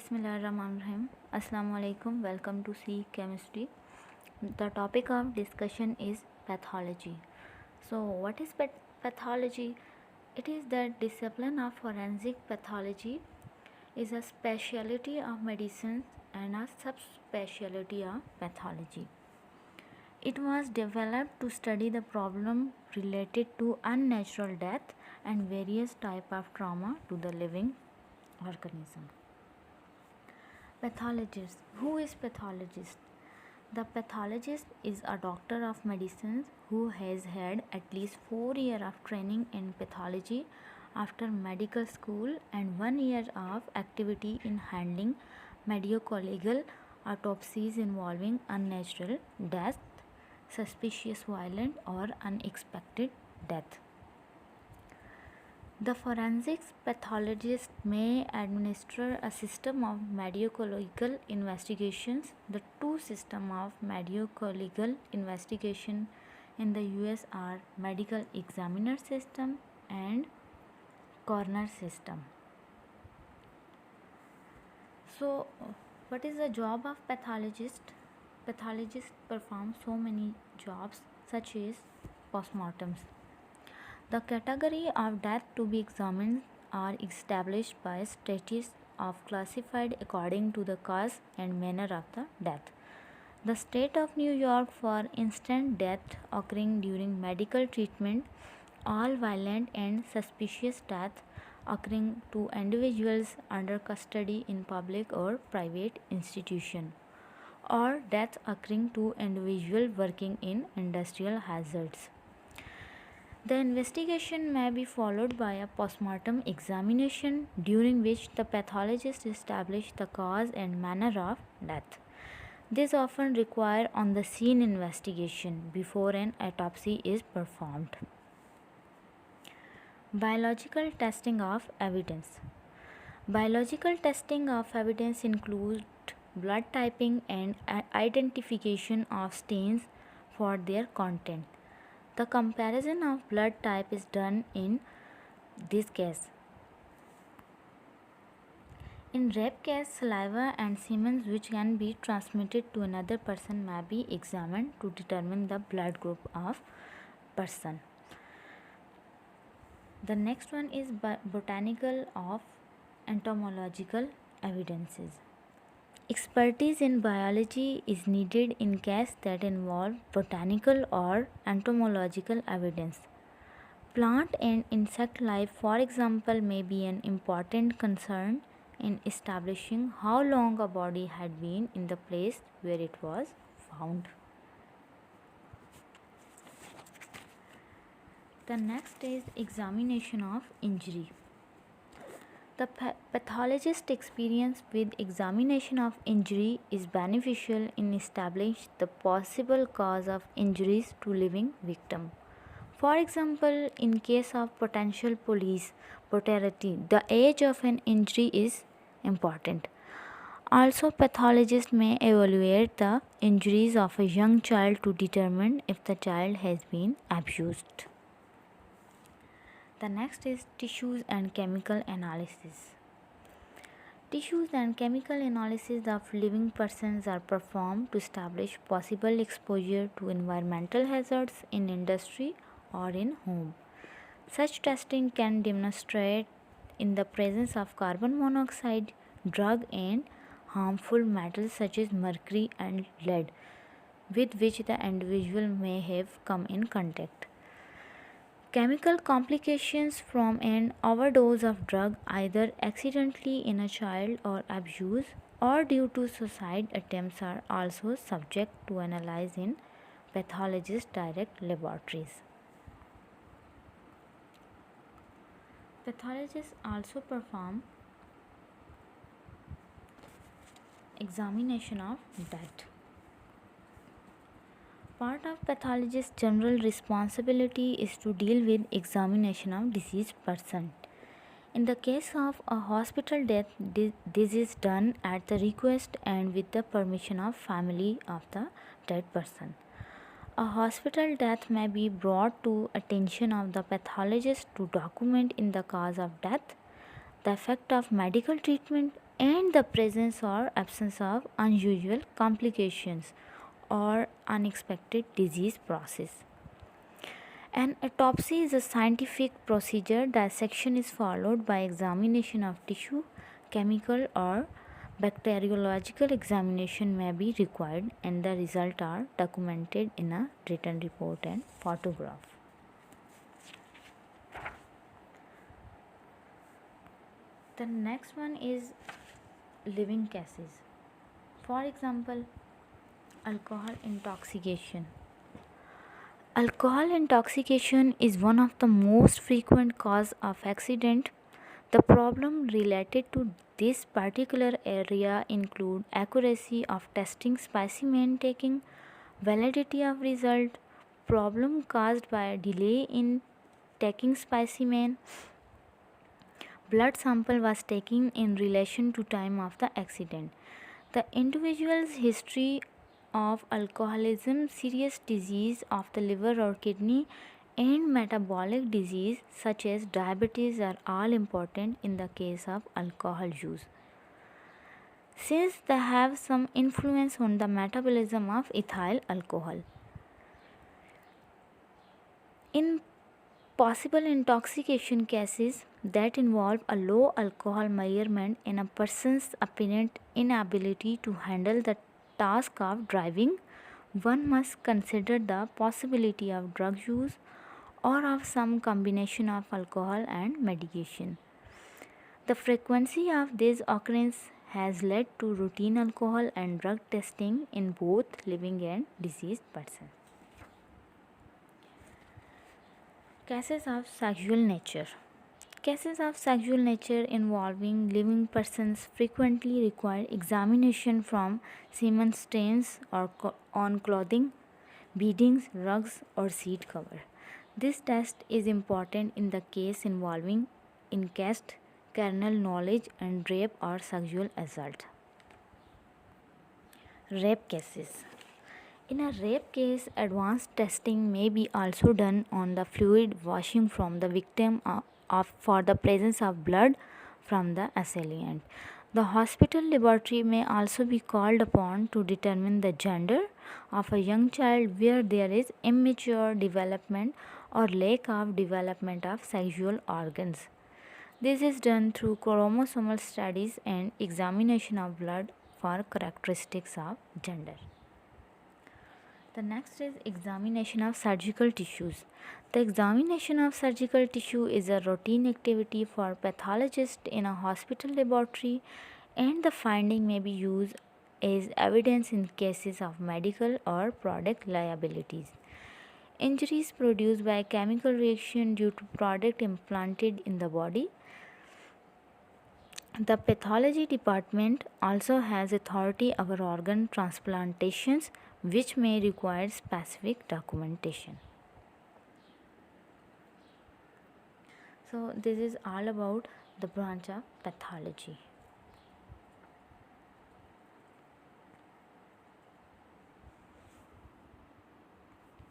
Bismillahirrahmanirrahim. Assalamu alaikum. Welcome to C Chemistry. The topic of discussion is pathology. So, what is pathology? It is the discipline of forensic pathology is a specialty of medicine and a subspecialty of pathology. It was developed to study the problem related to unnatural death and various type of trauma to the living organism. Pathologist. Who is pathologist? The pathologist is a doctor of medicine who has had at least 4 years of training in pathology after medical school and 1 year of activity in handling medico-legal autopsies involving unnatural death, suspicious violent or unexpected death. The forensics pathologist may administer a system of medico-legal investigations. The two systems of medico-legal investigation in the US are medical examiner system and coroner system. So, what is the job of pathologist? Pathologists perform so many jobs such as postmortems. The category of death to be examined are established by status of classified according to the cause and manner of the death. The state of New York for instant death occurring during medical treatment, all violent and suspicious death occurring to individuals under custody in public or private institution, or death occurring to individuals working in industrial hazards. The investigation may be followed by a postmortem examination during which the pathologist establishes the cause and manner of death. This often requires on the scene investigation before an autopsy is performed. Biological testing of evidence. Biological testing of evidence includes blood typing and identification of stains for their content. The comparison of blood type is done in this case. In rape case, saliva and semen which can be transmitted to another person may be examined to determine the blood group of person. The next one is botanical of entomological evidences. Expertise in biology is needed in cases that involve botanical or entomological evidence. Plant and insect life, for example, may be an important concern in establishing how long a body had been in the place where it was found. The next is examination of injury. The pathologist's experience with examination of injury is beneficial in establishing the possible cause of injuries to living victim. For example, in case of potential police brutality, the age of an injury is important. Also, pathologists may evaluate the injuries of a young child to determine if the child has been abused. The next is tissues and chemical analysis. Tissues and chemical analysis of living persons are performed to establish possible exposure to environmental hazards in industry or in home. Such testing can demonstrate in the presence of carbon monoxide, drug and harmful metals such as mercury and lead with which the individual may have come in contact. Chemical complications from an overdose of drug either accidentally in a child or abuse or due to suicide attempts are also subject to analysis in pathologist direct laboratories. Pathologists also perform examination of death. Part of pathologist's general responsibility is to deal with examination of deceased person. In the case of a hospital death, this is done at the request and with the permission of family of the dead person. A hospital death may be brought to attention of the pathologist to document in the cause of death, the effect of medical treatment and the presence or absence of unusual complications or unexpected disease process. An autopsy is a scientific procedure. Dissection is followed by examination of tissue, chemical or bacteriological examination may be required, and the results are documented in a written report and photograph. The next one is living cases. For example, alcohol intoxication. Alcohol intoxication is one of the most frequent cause of accident. The problem related to this particular area include accuracy of testing specimen taking, validity of result, problem caused by delay in taking specimen. Blood sample was taken in relation to time of the accident. The individual's history of alcoholism, serious disease of the liver or kidney, and metabolic disease such as diabetes are all important in the case of alcohol use, since they have some influence on the metabolism of ethyl alcohol. In possible intoxication cases that involve a low alcohol measurement and a person's apparent inability to handle the task of driving, one must consider the possibility of drug use or of some combination of alcohol and medication. The frequency of this occurrence has led to routine alcohol and drug testing in both living and deceased persons. Cases of sexual nature. Cases of sexual nature involving living persons frequently require examination from semen stains or on clothing, beddings, rugs, or seat cover. This test is important in the case involving incest, carnal knowledge, and rape or sexual assault. Rape cases. In a rape case, advanced testing may be also done on the fluid washing from the victim for the presence of blood from the assailant. The hospital laboratory may also be called upon to determine the gender of a young child where there is immature development or lack of development of sexual organs. This is done through chromosomal studies and examination of blood for characteristics of gender. The next is examination of surgical tissues. The examination of surgical tissue is a routine activity for pathologists in a hospital laboratory, and the finding may be used as evidence in cases of medical or product liabilities. Injuries produced by chemical reaction due to product implanted in the body. The pathology department also has authority over organ transplantations, which may require specific documentation. So this is all about the branch of pathology.